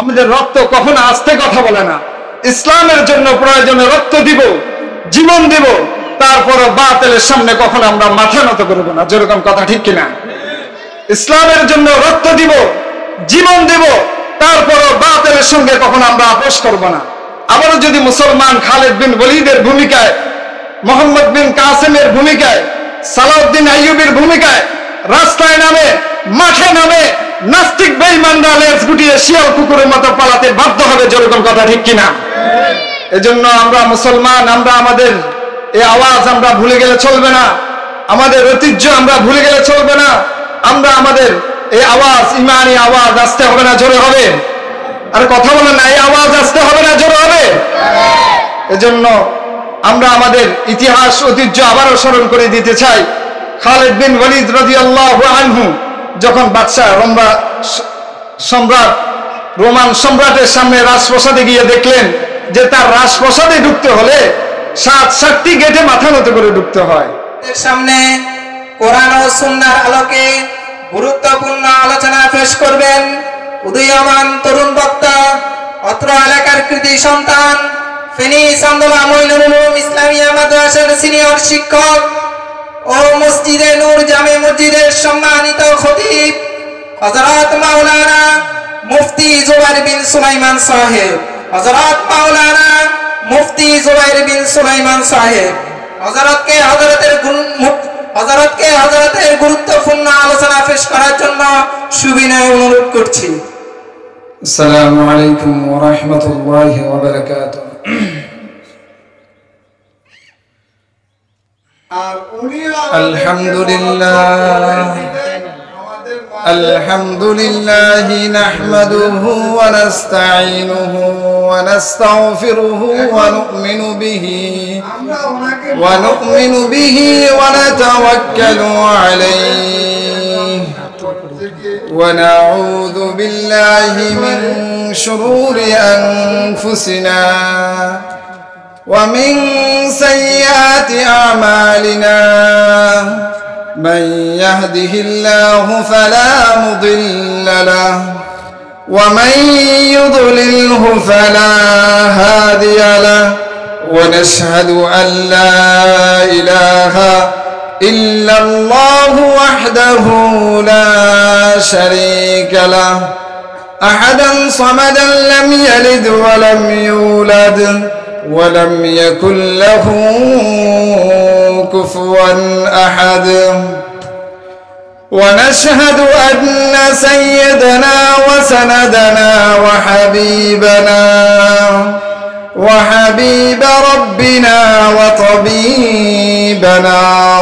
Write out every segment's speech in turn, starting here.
আমাদের রক্ত কখনো আস্তে কথা বলে না। ইসলামের জন্য প্রয়োজনে রক্ত দিব, জীবন দিব, তারপরও বাতিলের সামনে কখনো আমরা মাথা নত করব না। যেরকম কথা ঠিক কিনা? ইসলামের জন্য রক্ত দিব, জীবন দিব, তারপরও বাতিলের সঙ্গে কখনো আমরা আপোষ করব না। আবারও যদি মুসলমান খালিদ বিন ওয়ালিদের ভূমিকায়, মোহাম্মদ বিন কাসেমের ভূমিকায়, সালাউদ্দিন আইয়ুবের ভূমিকায় রাস্তায় নামে, মাঠে নামে, নাস্তিক বেঈমানরা লেজ গুটিয়ে শিয়াল কুকুরের মতো পালাতে বাধ্য হবে। যেরকম কথা ঠিক কিনা? এজন্য আমরা মুসলমান, আমরা আমাদের এই আওয়াজ আমরা ভুলে গেলে চলবে না, আমাদের ঐতিহ্য আমরা ভুলে গেলে চলবে না। আমরা আমাদের এই আওয়াজ, ইমানি আওয়াজ আসতে হবে না জোরে হবে? আর কথা বলেন না, এই আওয়াজ আসতে হবে না জোরে হবে? এজন্য আমরা আমাদের ইতিহাস, ঐতিহ্য আবারও স্মরণ করে দিতে চাই। খালিদ বিন ওয়ালিদ রাদিয়াল্লাহু আনহু যখন বাদশাহ রোমান সম্রাটের সামনে রাজপ্রাসাদে গিয়ে দেখলেন যে তার রাজপ্রাসাদে ঢুকতে হলে 7টি গেটে মাথা নত করে ঢুকতে হয়। সামনে কোরআন ও সুন্নাহর আলোকে গুরুত্বপূর্ণ আলোচনা পেশ করবেন উদীয়মান তরুণ বক্তা, অত্র এলাকার কৃতি সন্তান, ফেনী চান্দোলা মঈনুল উলুম ইসলামিয়া মাদ্রাসার সিনিয়র শিক্ষক ও মসজিদে নূর জামে মসজিদের সম্মানিত খতিব হযরত মাওলানা মুফতি জুবাইর বিন সুলাইমান সাহেব। হযরত মাওলানা মুফতি জুবাইর বিন সুলাইমান সাহেব হযরতের গুরুত্বপূর্ণ আলোচনা পেশ করার জন্য সুবিনয় অনুরোধ করছি। আসসালামু আলাইকুম ওয়া রাহমাতুল্লাহি ওয়া বারাকাতুহু। আলহামদুলিল্লাহ নাহমাদুহু ওয়া নাস্তাঈনুহু ওয়া নাস্তাগফিরুহু ওয়া নু'মিনু বিহি ওয়া নাতাওয়াক্কালু আলাইহি ওয়া নাউযু বিল্লাহি মিন শুরুরি আনফুসিনা ومن سيئات أعمالنا من يهده الله فلا مضل له ومن يضلله فلا هادي له ونشهد أن لا إله إلا الله وحده لا شريك له أحدا صمدا لم يلد ولم يولد ولم يكن له كفوا أحد ونشهد أن سيدنا وسندنا وحبيب ربنا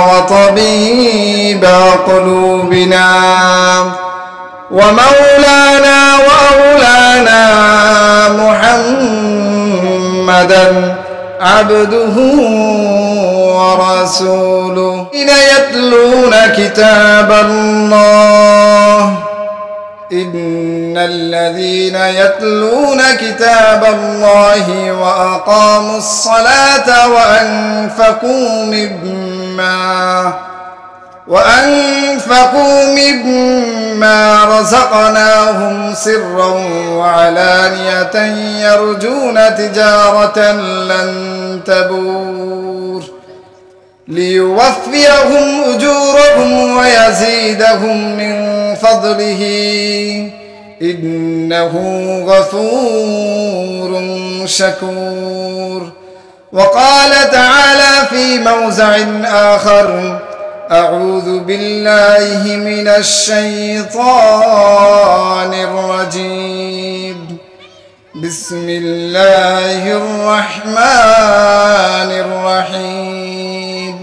وطبيب قلوبنا ومولانا وأولانا محمدا عبده ورسوله يتلون كتاب الله إن الذين يتلون كتاب الله وأقاموا الصلاة وأنفقوا مما رزقناهم سرا وعلانية يرجون تجارة لن تبور ليوفيهم أجورهم ويزيدهم من فضله إنه غفور شكور. وقال تعالى في موضع آخر أعوذ بالله من الشيطان الرجيم بسم الله الرحمن الرحيم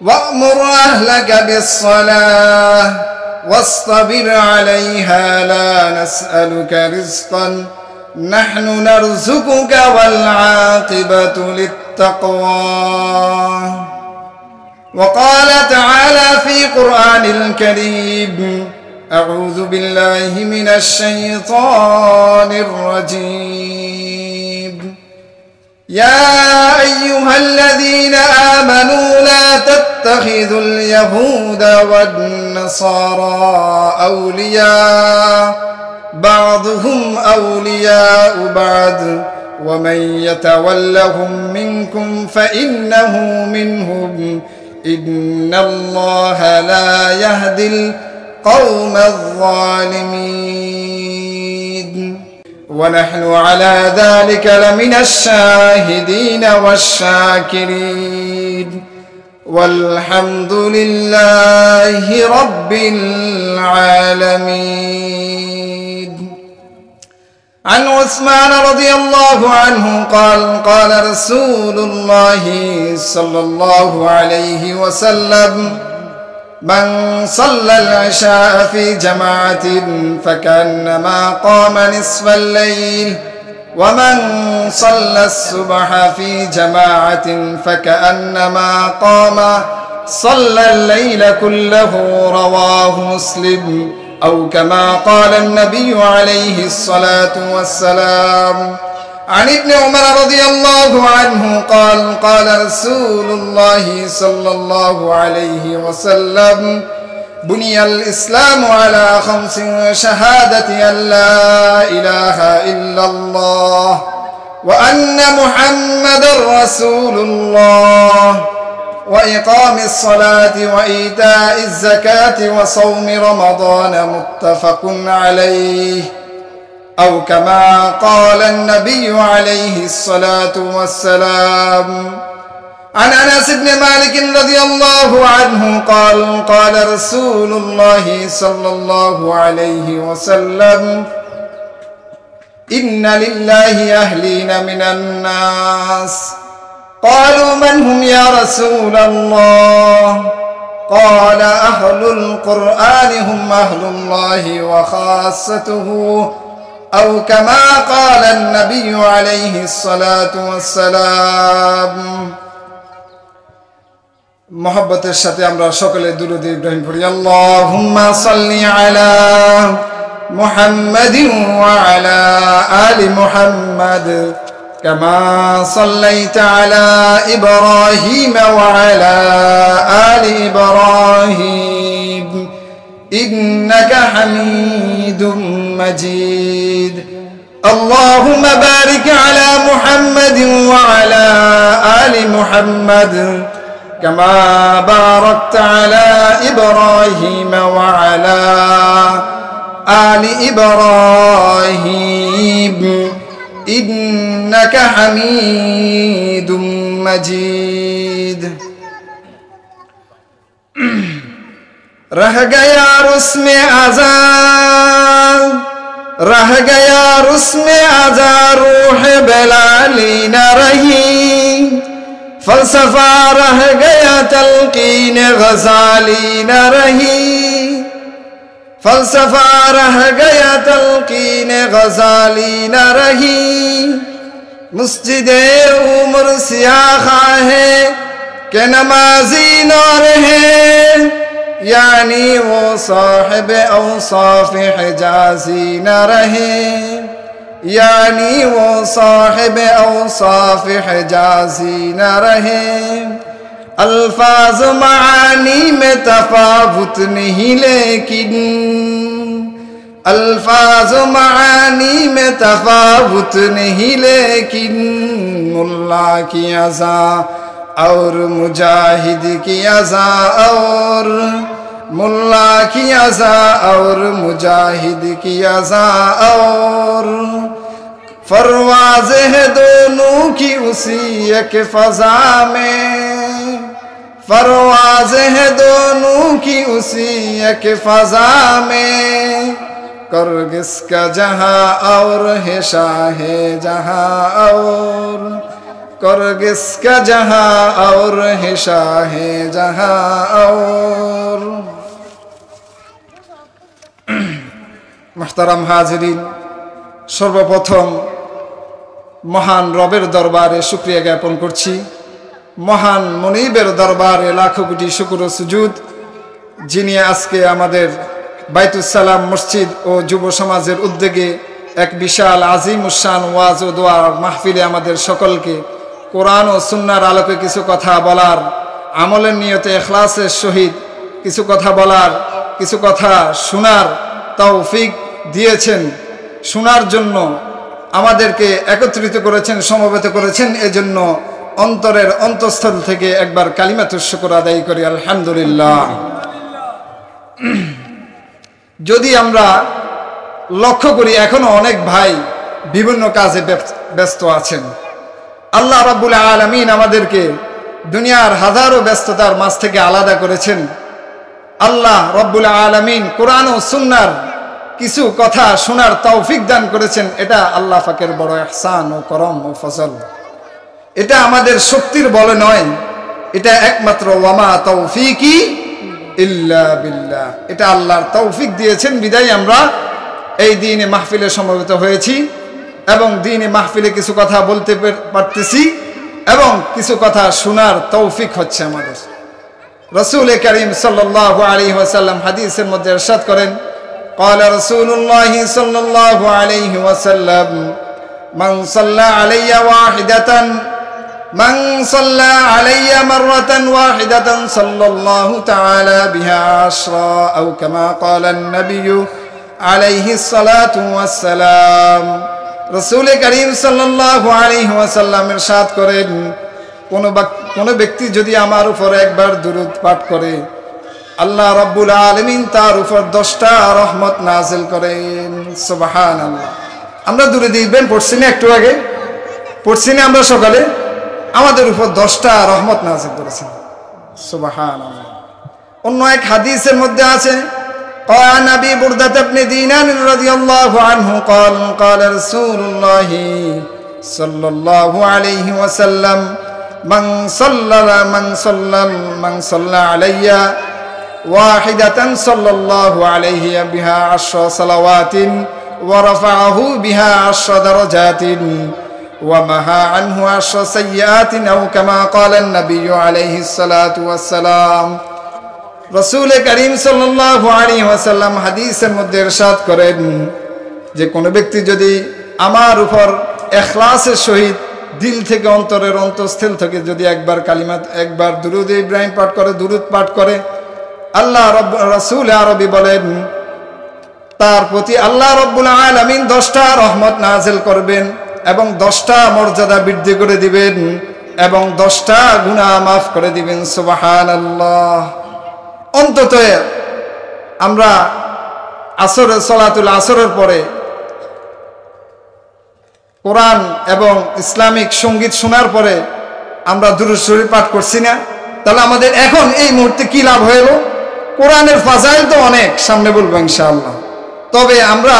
وأمر أهلك بالصلاة واصطبر عليها لا نسألك رزقا نحن نرزقك والعاقبة للتقوى. وقال تعالى في قرآن الكريم أعوذ بالله من الشيطان الرجيم يا أيها الذين آمنوا لا تتخذوا اليهود والنصارى أولياء بعضهم أولياء بعض ومن يتولهم منكم فإنه منهم إن الله لا يهدي القوم الظالمين ونحن على ذلك لمن الشاهدين والشاكرين والحمد لله رب العالمين. عن عثمان رضي الله عنه قال قال رسول الله صلى الله عليه وسلم من صلى العشاء في جماعة فكأنما قام نصف الليل ومن صلى الصبح في جماعة فكأنما قام صلى الليل كله رواه مسلم أو كما قال النبي عليه الصلاة والسلام. عن ابن عمر رضي الله عنه قال قال رسول الله صلى الله عليه وسلم بني الإسلام على 5 شهادة أن لا إله إلا الله وأن محمد رسول الله وإقام الصلاة وإيتاء الزكاة وصوم رمضان متفق عليه أو كما قال النبي عليه الصلاة والسلام. عن أنس بن مالك رضي الله عنه قال قال رسول الله صلى الله عليه وسلم إن لله أهلين من الناس قالوا من هم يا رسول الله قال أهل القرآن هم أهل الله وخاصته أو كما قال النبي عليه الصلاة والسلام. محبতের সাথে আমরা সকলে দুরূদ ইব্রাহিম পড়ি আল্লাহুম্মা সাল্লি আলা মুহাম্মাদিন ওয়া আলা আলি মুহাম্মাদ কামা সাল্লাইতা আলা ইব্রাহিম ওয়া আলা আলি ইব্রাহিম إنك حميد مجيد. اللهم بارك على محمد وعلى آل محمد كما باركت على إبراهيم وعلى آل إبراهيم إنك حميد مجيد. रह गया रुस्मे आज़ाद रह गया रुस्मे आज़ाद रूह बेलाली न रही फलसफा रह गया तलकीन गज़ाली न रही फलसफा रह गया तलकीन गज़ाली न रही मस्जिदे उम्र सियाखा है कि नमाजी न रहे यानी वो साहिब औसाफ हिजाजी न रहे यानी वो साहिब औसाफ हिजाजी न रहे अल्फाज मानी में तफावुत नहीं लेकिन अल्फाज मानी में तफावुत नहीं लेकिन मुल्ला की अज़ा और मुजाहिद की अज़ा और मुल्ला की अज़ा और मुजाहिद की अज़ा और फरवाज़ है दोनों की उसी एक फ़ज़ा में फरवाज़ है दोनों की उसी एक फ़ज़ा में करगिस का जहाँ और है शाह जहाँ और करगिस का जहाँ और है शाह जहाँ और। मुहतरम हाजिरीन, सर्वप्रथम महान रबेर दरबारे शुक्रिया ज्ञापन करছি, महान मुनीबेर दरबारे लाखो कोटी शुक्र ও সুজুদ, যিনি আজকে আমাদের বাইতুস সালাম মসজিদ ও যুব সমাজের উদ্যোগে এক বিশাল আজিম উশান ওয়াজ ও দোয়ার মাহফিলে আমাদের সকলকে কোরআন ও সুন্নাহর আলোকে কিছু কথা বলার আমলের নিয়তে ইখলাসের সহিত কিছু কথা বলার, কিছু কথা শোনার তৌফিক দিয়েছেন। শোনার জন্য আমাদেরকে একত্রিত করেছেন, সমবেত করেছেন। এজন্য অন্তরের অন্তঃস্থল থেকে একবার কালিমাতুশ শুকর আদায় করি, আলহামদুলিল্লাহ। যদি আমরা লক্ষ্য করি, এখনো অনেক ভাই বিভিন্ন কাজে ব্যস্ত আছেন। আল্লাহ রাব্বুল আলামিন আমাদেরকে দুনিয়ার হাজারো ব্যস্ততার মাঝ থেকে আলাদা করেছেন। আল্লাহ রাব্বুল আলামিন কোরআন ও সুন্নাহর কিছু কথা শোনার তৌফিক দান করেছেন। এটা আল্লাহ পাকের বড় ইহসান ও করম ও ফজল। এটা আমাদের শক্তির বলে নয়, এটা একমাত্র ওয়ামা তৌফিকি ইল্লা বিল্লাহ, এটা আল্লাহর তৌফিক দিয়েছেন। বিদায় আমরা এই দিনে মাহফিলে সমবেত হয়েছি এবং দিনে মাহফিলে কিছু কথা বলতে পারতেছি এবং কিছু কথা শোনার তৌফিক হচ্ছে আমাদের। রাসূল করিম সাল্লাল্লাহু আলাইহি ওয়াসাল্লাম হাদিসের মধ্যে ইরশাদ করেন, قال رسول الله صلى الله عليه وسلم من صلى علي واحدة من صلى علي مرة واحدة صلى الله تعالى بها عشرا أو كما قال النبي عليه الصلاة والسلام। رسول كريم صلى الله عليه وسلم ইরশাদ করেন, কোন ব্যক্তি যদি আমার উপর একবার দুরূদ পাঠ করে, আল্লাহ রাব্বুল আলামিন তার উপর 10টা রহমত নাযিল করেন। সুবহানাল্লাহ। আমরা দুরূদ ইব্রাহিম পড়ছি না, একটু আগে পড়ছি না আমরা সকালে, আমাদের উপর 10টা রহমত নাযিল করেছেন। সুবহানাল্লাহ। অন্য এক হাদিসের মধ্যে আছে, قال أبي بردة بن دينار رضي الله عنه قال قال رسول الله صلى الله عليه وسلم من صلى علي واحدة صلى الله عليه بها 10 صلوات ورفعه بها 10 درجات ومحى عنه 10 سيئات أو كما قال النبي عليه الصلاة والسلام। রাসূল করিম সাল্লাল্লাহু আলাইহি ওয়াসাল্লাম হাদিসের মধ্যে ইরশাদ করেন যে কোন ব্যক্তি যদি আমার উপর ইখলাসের সহিত দিল থেকে, অন্তরের অন্তঃস্থল থেকে যদি একবার দুরূদ ইব্রাহিম পাঠ করে, দুরূদ পাঠ করে, আল্লাহ রাসূল আরবি বলেন তার প্রতি আল্লাহ রাব্বুল আলামিন 10টা রহমত নাযিল করবেন এবং 10টা মর্যাদা বৃদ্ধি করে দিবেন এবং 10টা গুনাহ মাফ করে দিবেন। সুবহানাল্লাহ। অন্তত আমরা সলাতুল আসরের পরে কোরআন এবং ইসলামিক সঙ্গীত শোনার পরে আমরা দুরূদ শরীফ পাঠ করছি না? তাহলে আমাদের এখন এই মুহূর্তে কি লাভ হইল? কোরআনের ফাজাইল তো অনেক, সামনে বলবো ইনশাআল্লাহ। তবে আমরা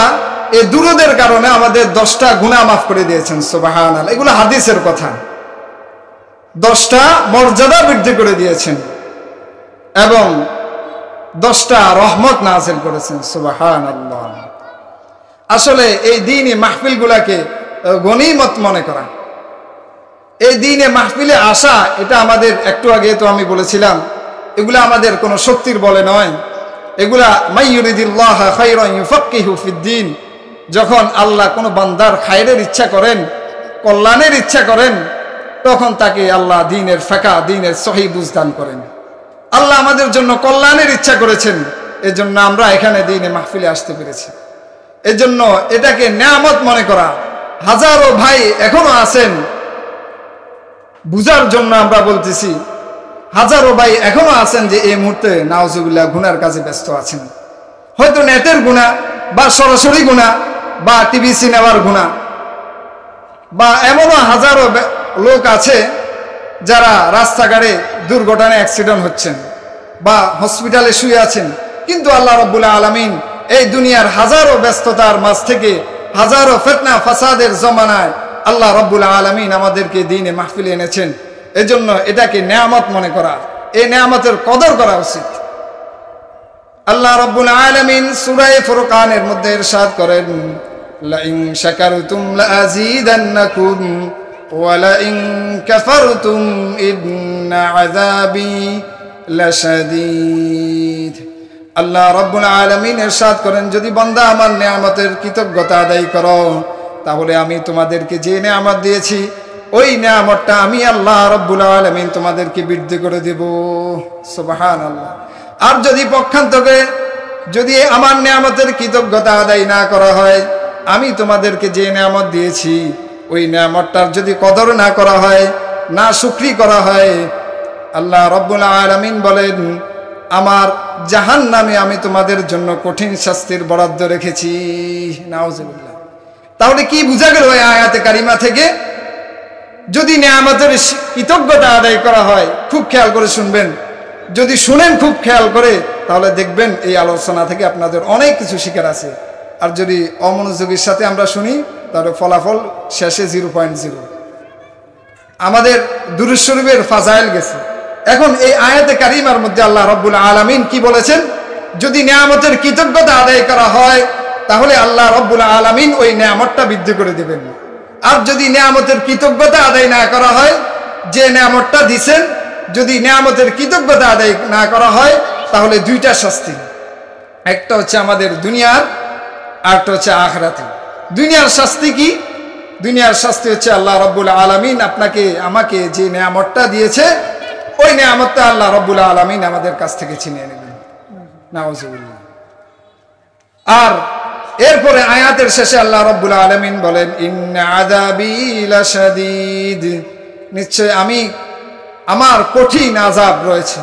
এই দুরূদের কারণে আমাদের 10টা গুনাহ মাফ করে দিয়েছেন। সুবহানাল্লাহ। এগুলো হাদিসের কথা। 10টা মর্যাদা বৃদ্ধি করে দিয়েছেন এবং 10টা রহমত নাযিল করেছেন। সুবহানাল্লাহ। আসলে এই দ্বীনি মাহফিলগুলোকে গনিমত মনে করা, এই দ্বীনে মাহফিলে আসা, এটা আমাদের একটু আগে তো আমি বলেছিলাম, এগুলা আমাদের কোনো শক্তির বলে নয়। এগুলা মাইয়ুরিদিল্লাহু খায়রান ইউফাক্কিহু ফিদ্দীন, যখন আল্লাহ কোনো বান্দার খায়রের ইচ্ছা করেন, কল্যাণের ইচ্ছা করেন, তখন তাকে আল্লাহ দ্বীনের ফাঁকা, দ্বীনের সহি বুঝদান করেন। আল্লাহ আমাদের জন্য কল্যাণের ইচ্ছা করেছেন, এজন্য আমরা এখানে দ্বীনে মাহফিলে আসতে পেরেছি। এজন্য এটাকে নেয়ামত মনে করা। হাজারো ভাই এখনো আছেন, বুঝার জন্য আমরা বলতেছি, হাজারো ভাই এখনো আছেন যে এই মুহূর্তে নাউজুবিল্লাহ গুনার কাজে ব্যস্ত আছেন। হয়তো নেটের গুনাহ বা সরাসরি গুনাহ বা টিভি সিনেমার গুনাহ, বা এমনও হাজারো লোক আছে যারা রাস্তাঘাটে দুর্ঘটনায় অ্যাক্সিডেন্ট হচ্ছেন বা হসপিটালে শুয়ে আছেন, কিন্তু আল্লাহ রাব্বুল আলামিন এই দুনিয়ার হাজারো ব্যস্ততার মাঝ থেকে, হাজারো ফিতনা ফাসাদের জমানায় আল্লাহ রাব্বুল আলামিন আমাদেরকে দ্বীনে মাহফিলে এনেছেন। এজন্য এটাকে নেয়ামত মনে করা, এই নেয়ামতের কদর করা উচিত। আল্লাহ রাব্বুল আলামিন সূরা ফুরকানের মধ্যে ইরশাদ করেন, লাইন শাকারতুম লাযীদান্নাকুম ওয়া লাইন কাফারতুম ইন্না আযাবি লাশাদীদ। আল্লাহ রাব্বুল আলামিন ইরশাদ করেন, যদি বান্দা আমার নেয়ামতের কৃতজ্ঞতা আদায় করো, তাহলে আমি তোমাদেরকে যে নেয়ামত দিয়েছি ওই নিয়ামতটা আমি আল্লাহ রাব্বুল আলামিন তোমাদেরকে বৃদ্ধি করে দেব। সুবহানাল্লাহ। আর যদি পক্ষান্তরে যদি আমার নিয়ামতের কৃতজ্ঞতা আদায় না করা হয়, আমি তোমাদেরকে যে নিয়ামত দিয়েছি ওই নিয়ামতটার যদি কদর না করা হয়, না শুকরি করা হয়, আল্লাহ রাব্বুল আলামিন বলেন আমার জাহান্নামে আমি তোমাদের জন্য কঠিন শাস্তির বরাদ্দ রেখেছি। নাউজুবিল্লাহ। তাহলে কি বোঝা গেল এই আয়াতে কারিমা থেকে? যদি নিয়ামতের কৃতজ্ঞতা আদায় করা হয়, খুব খেয়াল করে শুনবেন, যদি শুনেন খুব খেয়াল করে, তাহলে দেখবেন এই আলোচনা থেকে আপনাদের অনেক কিছু শিখার আছে। আর যদি অমনোযোগীর সাথে আমরা শুনি, তাহলে ফলাফল শেষে 0.0। আমাদের দুরূদ শরীফের ফাজাইল গেছে। এখন এই আয়াতে কারিমার মধ্যে আল্লাহ রাব্বুল আলামিন কি বলেছেন? যদি নিয়ামতের কৃতজ্ঞতা আদায় করা হয়, তাহলে আল্লাহ রাব্বুল আলামিন ওই নিয়ামতটা বৃদ্ধি করে দিবেন। আর যদি নিয়ামতের কৃতজ্ঞতা আদায় না করা হয়, যে নিয়ামতটা দিবেন, যদি নিয়ামতের কৃতজ্ঞতা আদায় না করা হয়, তাহলে দুইটা শাস্তি, একটা হচ্ছে আমাদের দুনিয়ার, আর একটা হচ্ছে আখিরাতে। দুনিয়ার শাস্তি কি? দুনিয়ার শাস্তি হচ্ছে আল্লাহ রাব্বুল আলামিন আপনাকে আমাকে যে নিয়ামতটা দিয়েছে, ওই নিয়ামতটা আল্লাহ রাব্বুল আলামিন আমাদের কাছ থেকে ছিনিয়ে নেবেন। নাউজুবিল্লাহ। আর এরপরে আয়াতের শেষে আল্লাহ রাব্বুল আলামিন বলেন ইন্না আযাবি লাশাদীদ, নিশ্চয় আমার কঠিন আযাব রয়েছে।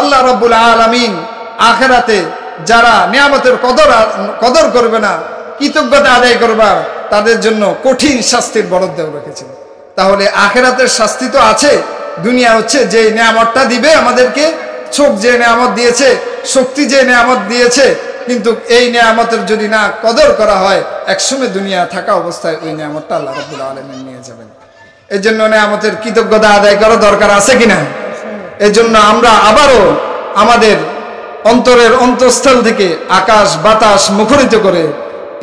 আল্লাহ রাব্বুল আলামিন আখিরাতে যারা নিয়ামতের কদর করবে না, কৃতজ্ঞতা আদায় করবে, তাদের জন্য কঠিন শাস্তির বরাদ্দ রেখেছেন। তাহলে আখিরাতের শাস্তি তো আছে। দুনিয়া হচ্ছে যে নিয়ামতটা দিবে আমাদেরকে, চোখ যে নিয়ামত দিয়েছে, শক্তি যে নিয়ামত দিয়েছে, কিন্তু এই নিয়ামতের যদি না কদর করা হয়, একসময় দুনিয়া থাকা অবস্থায় ওই নিয়ামতটা আল্লাহ রাব্বুল আলামিন নিয়ে যাবেন। এই জন্য নিয়ামতের কৃতজ্ঞতা আদায় করা দরকার আছে কিনা? এই জন্য আমরা আবারও আমাদের অন্তরের অন্তঃস্থল থেকে আকাশ বাতাস মুখরিত করে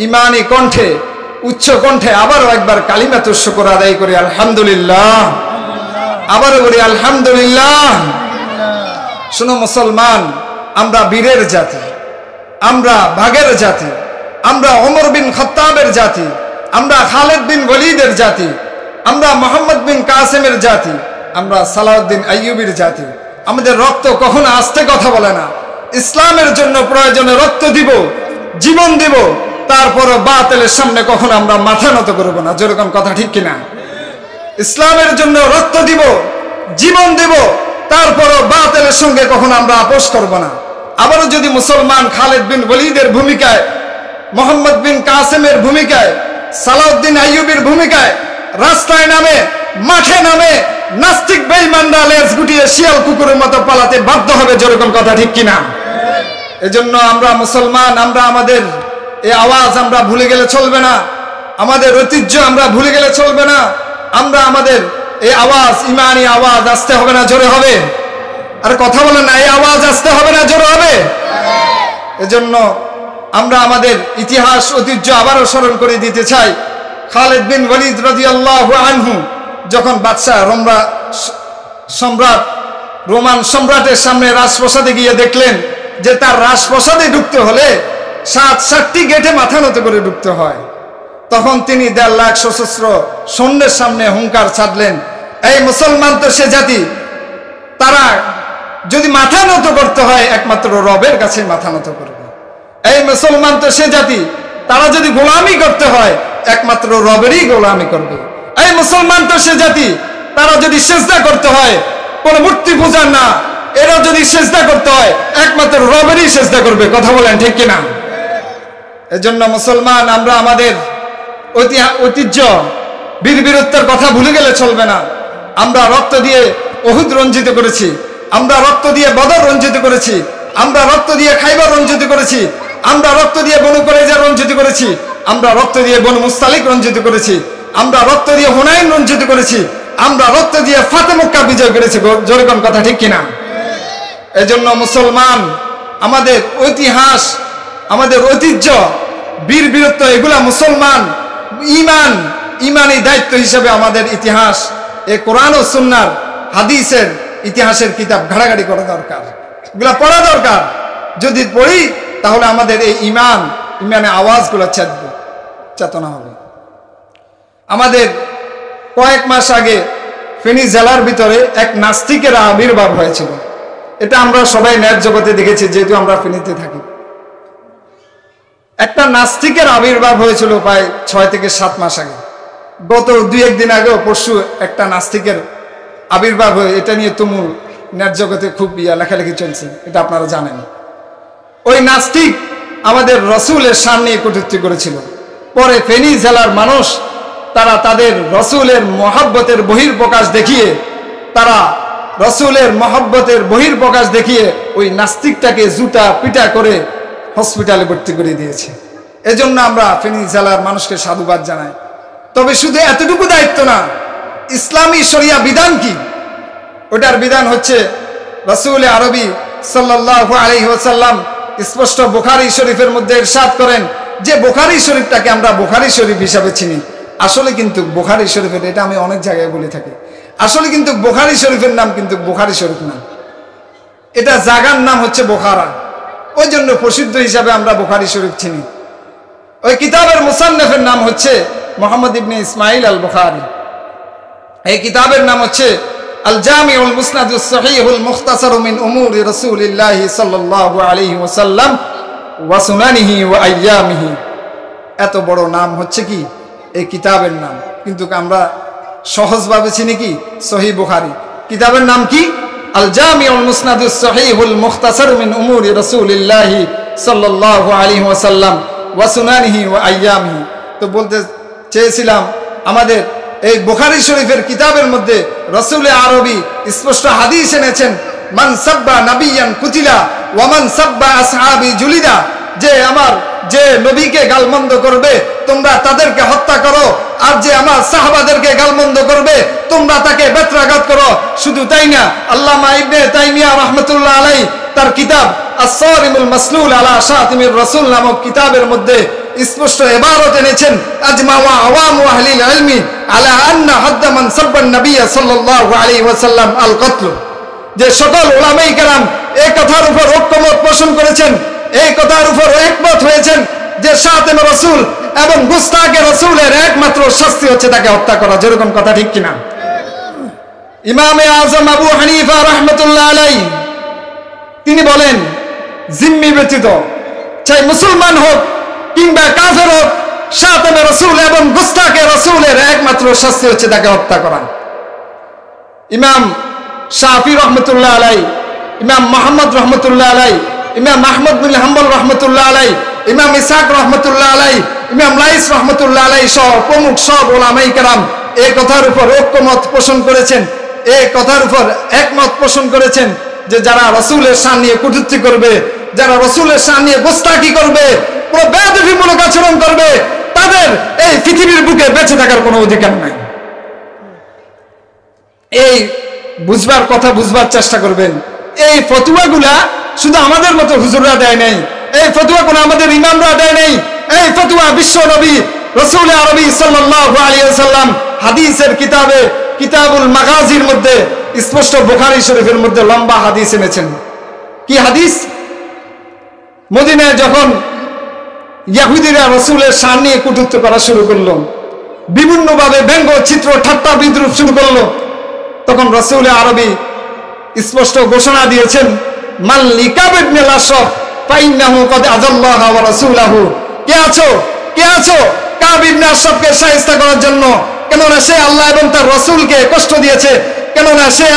ইমানি কণ্ঠে, উচ্চ কণ্ঠে আবারও একবার কালিমাতুশ শুকর আদায় করি আলহামদুলিল্লাহ। আবারও বলি আলহামদুলিল্লাহ। শোনো মুসলমান, আমরা বীরের জাতি, আমরা ভাগের জাতি, আমরা ওমর বিন খাত্তাবের জাতি, আমরা খালিদ বিন ওয়ালিদের জাতি, আমরা মোহাম্মদ বিন কাসেমের জাতি, আমরা সালাউদ্দিন আইয়ুবীর জাতি। আমাদের রক্ত কখনো আস্তে কথা বলে না। ইসলামের জন্য প্রয়োজনে রক্ত দিব, জীবন দিব, তারপরও বাতিলের সামনে কখনো আমরা মাথা নত করব না। যেরকম কথা ঠিক কিনা? ইসলামের জন্য রক্ত দিব, জীবন দিব, তারপরও বাতিলের সঙ্গে কখনো আমরা আপোষ করব না। আবারও যদি মুসলমান খালিদ বিন ওয়ালিদের ভূমিকায়, মোহাম্মদ বিন কাসেমের ভূমিকায়, সালাউদ্দিন আইয়ুবীর ভূমিকায় রাস্তায় নামে, মাঠে নামে, নাস্তিক বেঈমানরা লেজ গুটিয়ে শিয়াল কুকুরের মতো পালাতে বাধ্য হবে। যেরকম কথা ঠিক কিনা? এজন্য আমরা মুসলমান, আমরা আমাদের এই আওয়াজ আমরা ভুলে গেলে চলবে না, আমাদের ঐতিহ্য আমরা ভুলে গেলে চলবে না। আমরা আমাদের এই আওয়াজ, ইমানি আওয়াজ আসতে হবে না জোরে হবে? আর কথা বলেন না, এই আওয়াজ আসতে হবে না জোরে হবে? এজন্য আমরা আমাদের ইতিহাস, ঐতিহ্য আবারও স্মরণ করে দিতে চাই। খালিদ বিন ওয়ালিদ রাদিয়াল্লাহু আনহু যখন বাদশাহ রোমান সম্রাটের সামনে রাজপ্রাসাদে গিয়ে দেখলেন যে তার রাজপ্রাসাদে ঢুকতে হলে 7টি গেটে মাথা নত করে ঢুকতে হয়, তখন তিনি 1.5 লাখ সশস্ত্র সৈন্যের সামনে হুঙ্কার ছাড়লেন, এই মুসলমান তো সে জাতি, তারা যদি মাথা নত করতে হয় একমাত্র রবের কাছে মাথা নত করবে। এই মুসলমান তো সে জাতি, তারা যদি গোলামি করতে হয় একমাত্র রবেরই গোলামি করবে। এই মুসলমান তো সে জাতি, তারা যদি সেজদা করতে হয় কোন মূর্তি পূজা না, এরা যদি সেজদা করতে হয় একমাত্র রবেরই সেজদা করবে। কথা বলেন ঠিক কিনা? এজন্য মুসলমান, আমরা আমাদের ঐতিহ্য, বীরবীরত্বের কথা ভুলে গেলে চলবে না। আমরা রক্ত দিয়ে উহুদ রঞ্জিত করেছি, আমরা রক্ত দিয়ে বদর রঞ্জিত করেছি, আমরা রক্ত দিয়ে খাইবার রঞ্জিত করেছি, আমরা রক্ত দিয়ে বনু কুরাইজা রঞ্জিত করেছি, আমরা রক্ত দিয়ে বনু মুস্তালিক রঞ্জিত করেছি, আমরা রক্ত দিয়ে হুনাইন রঞ্জিত করেছি, আমরা রক্ত দিয়ে ফাতে মক্কা বিজয় করেছি। যেরকম কথা ঠিক কিনা? এজন্য মুসলমান, আমাদের ইতিহাস, আমাদের ঐতিহ্য, বীরবীরত্ব, এগুলা মুসলমান ইমানি দায়িত্ব হিসেবে আমাদের ইতিহাস, এই কোরআন ও সুন্নাহর হাদিসের ইতিহাসের কিতাব ঘাটাঘাটি করা দরকার, এগুলা পড়া দরকার। যদি পড়ি তাহলে আমাদের এই ইমানে আওয়াজগুলো চেতনা হবে। আমাদের কয়েক মাস আগে ফেনী জেলার ভিতরে এক নাস্তিকের আবির্ভাব হয়েছিল। এটা আমরা সবাই নেট জগতে দেখেছি, যেহেতু আমরা ফেনীতে থাকি। একটা নাস্তিকের আবির্ভাব হয়েছিল প্রায় 6 থেকে 7 মাস আগে। গত 2-1 দিন আগেও পরশু একটা নাস্তিকের আবির্ভাব হয়ে এটা নিয়ে তুমুল নেট জগতে খুব লেখালেখি চলছে, এটা আপনারা জানেন। ওই নাস্তিক আমাদের রসুলের সামনে কটূক্তি করেছিল। পরে ফেনী জেলার মানুষ তারা তাদের রসুলের মহব্বতের বহির্প্রকাশ দেখিয়ে ওই নাস্তিকটাকে জুতা পিটা করে হসপিটালে ভর্তি করে দিয়েছে। এজন্য আমরা ফেনী জেলার মানুষকে সাধুবাদ জানাই। তবে শুধু এতটুকু দায়িত্ব না, ইসলামী শরিয়া বিধান কি? ওটার বিধান হচ্ছে রাসূল আরবি সাল্লাল্লাহু আলাইহি ওয়াসাল্লাম স্পষ্ট বুখারী শরীফের মধ্যে ইরশাদ করেন যে বুখারী শরীফটাকে আমরা বুখারী শরীফ হিসাবে চিনি। আসলে কিন্তু বুখারী শরীফের, এটা আমি অনেক জায়গায় বলে থাকি, আসলে কিন্তু বুখারী শরীফের নাম কিন্তু বুখারী শরীফ না, এটা জায়গার নাম হচ্ছে বোখারা। ওই জন্য প্রসিদ্ধ হিসাবে আমরা বুখারী শরীফ চিনি। ওই কিতাবের মুসান্নিফের নাম হচ্ছে মুহাম্মদ ইবনে ইসমাইল আল বুখারী। এই কিতাবের নাম হচ্ছে আল জামিউল মুসনাদুস সহিহুল মুখতাসারু মিন উমুরি রাসূলিল্লাহি সাল্লাল্লাহু আলাইহি ওয়াসাল্লাম ওয়া সুনানিহি ওয়া আইয়ামিহি। এত বড় নাম হচ্ছে কি এই কিতাবের নাম, কিন্তু আমরা সহজভাবে চিনি কি সহিহ বুখারী। কিতাবের নাম কি? আল জামিউল মুসনাদুস সহিহুল মুখতাসারু মিন উমুরি রাসূলিল্লাহি সাল্লাল্লাহু আলাইহি ওয়াসাল্লাম ওয়া সুনানিহি ওয়া আইয়ামিহি। তো বলতে চেয়েছিলাম আমাদের এই বুখারী শরীফের কিতাবের মধ্যে রাসূল আরবি স্পষ্ট হাদিস এনেছেন, মান সাব্বা নাবিয়ান কুতিলা ওয়া মান সাব্বা আসহাবি জুলিদা, যে নবীকে গালমন্দ করবে তোমরা তাদেরকে হত্যা করো, আর যে আমার সাহাবাদেরকে গালমন্দ করবে তোমরা তাকে বেত্রাঘাত করো। শুধু তাই না, আল্লামা ইবনে তাইমিয়া রাহমাতুল্লাহ আলাইহি তার কিতাব আস-সারিমুল মাসলুল আলা শাতিমির রাসূল নামক কিতাবের মধ্যে স্পষ্ট ইবারত এনেছেন, আজমা ওয়া আওয়ামু আহলিল ইলমি আলা আন্না হাদ্দ মান সাব্বান নবী সাল্লাল্লাহু আলাইহি ওয়াসাল্লাম আল কতল। যে সকল উলামায়ে কেরাম এই কথার উপর ঐকমত পোষণ করেছেন, এই কথার উপর একমত হয়েছেন যে শাতিম রাসূল এবং গুস্তাখে রাসূলের একমাত্র শাস্তি হচ্ছে তাকে হত্যা করা। যেরকম কথা, ঠিক কিনা? ইমামে আযম আবু হানিফা রাহমাতুল্লাহ আলাইহি তিনি বলেন, জিম্মি ব্যতীত চাই মুসলমান হোক কিংবা কাফের হোক, শাতিম রাসূল এবং গুস্তাখে রাসূলের একমাত্র শাস্তি হচ্ছে তাকে হত্যা করা। ইমাম শাফি রহমতুল্লাহ আলাইহি, ইমাম মুহাম্মদ রহমতুল্লাহ আলাইহি, ইমাম আহমদ বিন হাম্বল রহমতুল্লাহ আলাইহি, ইমাম ইসহাক রহমতুল্লাহ আলাইহি, ইমাম লাইস রহমতুল্লাহ আলাইহি সহ প্রমুখ সব উলামায়ে কেরাম এই কথার উপর ঐকমত পোষণ করেছেন, এই কথার উপর একমত পোষণ করেছেন যে যারা রাসূলের শান নিয়ে কটূক্তি করবে, যারা রাসূলের শান নিয়ে গোস্তাখি করবে, পুরো বেয়াদবিমূলক আচরণ করবে, তাদের এই পৃথিবীর বুকে বেঁচে থাকার কোনো অধিকার নাই। এই বুঝবার চেষ্টা করবেন। এই ফতোয়াগুলা শুধু আমাদের মতো হুজুররা দেয় নাই, এই ফতোয়া কোনো আমাদের ইমামরা দেয় নাই, এই ফতোয়া বিশ্ব নবী রাসূল আরবি সাল্লাল্লাহু আলাইহি ওয়াসাল্লাম হাদিসের কিতাবে কিতাবুল মাগাজির মধ্যে স্পষ্ট বুখারী শরীফের মধ্যে লম্বা হাদিস এনেছেন। কি হাদিস? মদিনায় যখন ইহুদিরা রাসূলের শান নিয়ে কটূক্তি করা শুরু করলো, বিভিন্নভাবে ব্যঙ্গ চিত্র ঠাট্টা বিদ্রুপ শুরু করলো, তখন রাসূল আরবি স্পষ্ট ঘোষণা দিয়েছেন, মান লিকাব ইবনে আশরাফ ফাইন্নাহু কদ আযাল্লাহু ওয়া রাসূলহু। কে আছো কাব ইবনে আশরাফকে শায়েস্তা করার জন্য? কেননা সে আল্লাহ এবং তার রাসূলকে কষ্ট দিয়েছে, কেননা সে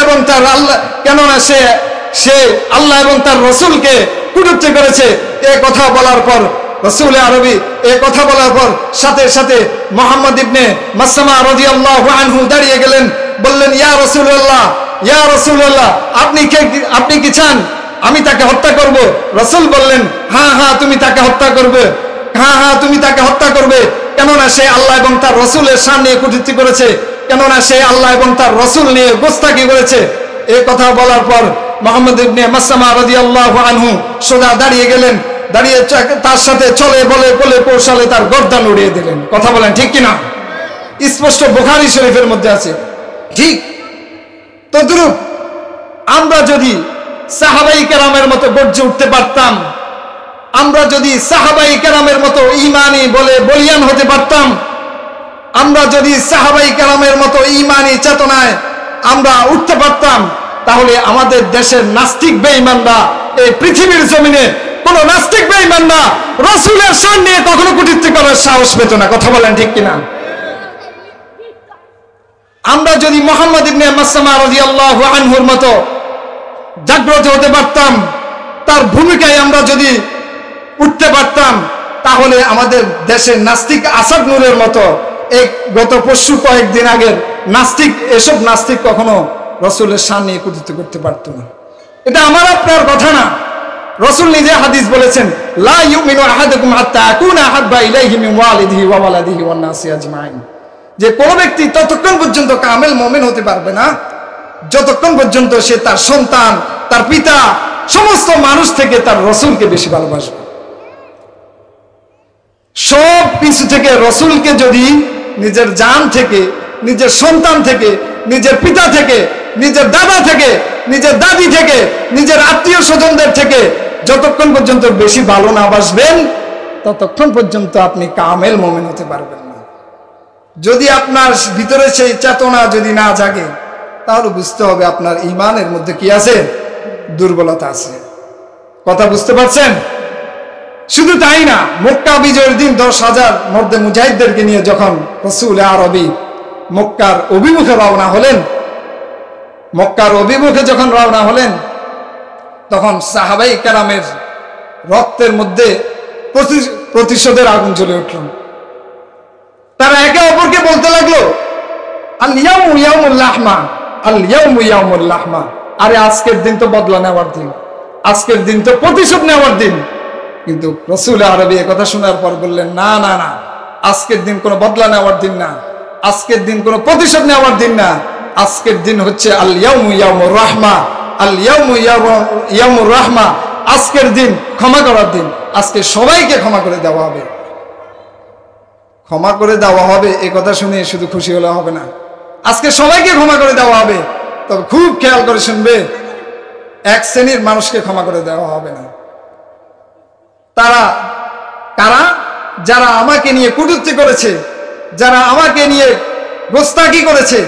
আল্লাহ এবং তার রাসূলকে কটূক্তি করেছে। এই কথা বলার পর রাসূল আরবি এই কথা বলার পর সাথে সাথে মুহাম্মদ ইবনে মাসলামা রাদিয়াল্লাহু আনহু দাঁড়িয়ে গেলেন, বললেন, ইয়া রাসূলুল্লাহ, আপনি কি চান আমি তাকে হত্যা করব? রাসূল বললেন, হ্যাঁ তুমি তাকে হত্যা করবে, কেননা সে আল্লাহ এবং তার রাসূলের শান নিয়ে কটূক্তি করেছে, কেননা সে আল্লাহ এবং তার রাসূল নিয়ে গোস্তাখি করেছে। এই কথা বলার পর মুহাম্মদ ইবনে মাসলামা রাদিয়াল্লাহু আনহু সোজা দাঁড়িয়ে গেলেন, দাঁড়িয়ে তার সাথে চলে বলে কৌশলে তার গর্দান উড়িয়ে দিলেন। কথা বলেন ঠিক কিনা? স্পষ্ট বুখারী শরীফের মধ্যে আছে। ঠিক তদ্রূপ আমরা যদি সাহাবায়ে কেরামের মতো গর্জে উঠতে পারতাম, আমরা যদি সাহাবায়ে কেরামের মতো ঈমানি বলে বলিয়ান হতে পারতাম, আমরা যদি সাহাবাই কেরামের মতো ঈমানি চেতনায় আমরা উঠতে পারতাম, তাহলে আমাদের দেশের নাস্তিক বেঈমানরা এই পৃথিবীর জমিনে কোন নাস্তিক বেঈমানরা রাসূলের শান নিয়ে কখনো কটূক্তি করার সাহস পেত না। কথা বলেন ঠিক কিনা? আমরা যদি মুহাম্মদ ইবনে মাসলামা রাদিয়াল্লাহু আনহুর মতো জাগ্রত হতে পারতাম, তার ভূমিকায় আমরা যদি উঠতে পারতাম, তাহলে আমাদের দেশের নাস্তিক আসাদ নূরের মতো এই গত পরশু কয়েকদিন আগের নাস্তিক, এসব নাস্তিক কখনো রাসূলের শান নিয়ে কটূক্তি করতে পারতো না। এটা আমার আপনার কথা না, রাসূল নিজে হাদিস বলেছেন, লা ইউমিনু আহাদুকুম হাত্তা আকুনা আহাব্বা ইলাইহি মিন ওয়ালিদিহি ওয়া ওয়ালাদিহি ওয়ান নাসি আজমাইন, যে কোনো ব্যক্তি ততক্ষণ পর্যন্ত কামেল মুমিন হতে পারবে না যতক্ষণ পর্যন্ত সে তার সন্তান, তার পিতা, সমস্ত মানুষ থেকে তার রাসূলকে বেশি ভালোবাসবে। সব কিছু থেকে রাসূলকে যদি নিজের জান থেকে, নিজের সন্তান থেকে, নিজের পিতা থেকে, নিজের দাদা থেকে, নিজের দাদি থেকে, নিজের আত্মীয় স্বজনদের থেকে যতক্ষণ পর্যন্ত বেশি ভালো না বাসবেন, ততক্ষণ পর্যন্ত আপনি কামেল মুমিন হতে পারবেন না। যদি আপনার ভিতরে সেই চেতনা যদি না জাগে, তাহলে বুঝতে হবে আপনার ঈমানের মধ্যে কি আছে? দুর্বলতা আছে। কথা বুঝতে পারছেন? শুধু তাই না, মক্কা বিজয়ের দিন 10,000 মর্দে মুজাহিদদেরকে নিয়ে যখন রাসূল আরবি মক্কার অভিমুখে রওনা হলেন, মক্কার অভিমুখে যখন রওনা হলেন, তখন সাহাবাই কেরামের রক্তের মধ্যে প্রতিশোধের আগুন জ্বলে উঠল। তারা একে অপরকে বলতে লাগলো, আল ইয়াউমু ইয়াউমুল লাহমা, আল ইয়াউমু ইয়াউমুল লাহমা, আরে আজকের দিন তো বদলা নেওয়ার দিন, আজকের দিন তো প্রতিশোধ নেওয়ার দিন। কিন্তু রাসূল আরবি কথা শোনার পর বললেন, না না না, আজকের দিন কোনো বদলা নেওয়ার দিন না, আজকের দিন কোনো প্রতিশোধ নেওয়ার দিন না, আজকের দিন হচ্ছে আল ইয়াউমু ইয়াউমুর রাহমা, আল ইয়াউমু ইয়াউমুর রাহমা, আজকের দিন ক্ষমা করার দিন। আজকে সবাইকে ক্ষমা করে দেওয়া হবে। ক্ষমা করে দেওয়া হবে এই কথা শুনে শুধু খুশি হলে হবে না, আজকে সবাইকে ক্ষমা করে দেওয়া হবে। তবে খুব খেয়াল করে শুনবে, এক শ্রেণীর মানুষকে ক্ষমা করে দেওয়া হবে না। তারা কারা? যারা আমাকে নিয়ে কটূক্তি করেছে, যারা আমাকে নিয়ে গোস্তাকি করেছে,